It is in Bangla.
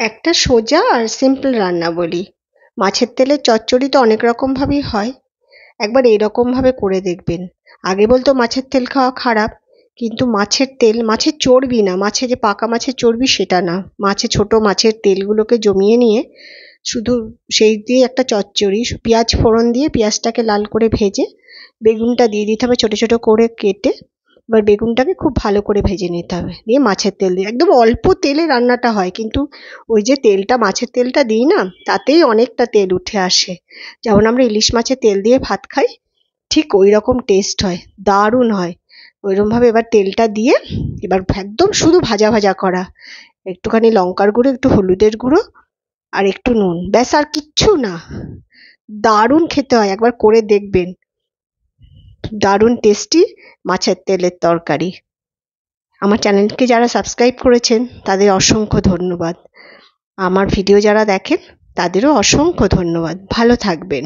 একটা সোজা আর সিম্পল রান্না বলি। মাছের তেলের চচ্চড়ি তো অনেক রকম ভাবেই হয়। একবার এরকম ভাবে করে দেখবেন। আগে বলতো মাছের তেল খাওয়া খারাপ, কিন্তু মাছের তেল, মাছের চর্বি না, মাছে যে পাকা মাছের চর্বি সেটা না, ছোট মাছের তেলগুলোকে জমিয়ে নিয়ে শুধু সেই দিয়ে একটা চচ্চড়ি, পেঁয়াজ ফোড়ন দিয়ে পেঁয়াজটাকে লাল করে ভেজে বেগুনটা দিয়ে দিতে হবে ছোট ছোট করে কেটে। এবার বেগুনটাকে খুব ভালো করে ভেজে নিতে হবে, দিয়ে মাছের তেল দিয়ে একদম অল্প তেলে রান্নাটা হয়, কিন্তু ওই যে তেলটা, মাছের তেলটা দিই না, তাতেই অনেকটা তেল উঠে আসে। যেমন আমরা ইলিশ মাছের তেল দিয়ে ভাত খাই, ঠিক ওই রকম টেস্ট হয়, দারুণ হয়। ওইরকম ভাবে এবার তেলটা দিয়ে এবার একদম শুধু ভাজা ভাজা করা, একটুখানি লঙ্কার গুঁড়ো, একটু হলুদের গুঁড়ো আর একটু নুন, ব্যাস আর কিচ্ছু না। দারুণ খেতে হয়, একবার করে দেখবেন। দারুণ টেস্টি মাছের তেলের তরকারি। আমার চ্যানেলকে যারা সাবস্ক্রাইব করেছেন তাদের অসংখ্য ধন্যবাদ। আমার ভিডিও যারা দেখেন তাদেরও অসংখ্য ধন্যবাদ। ভালো থাকবেন।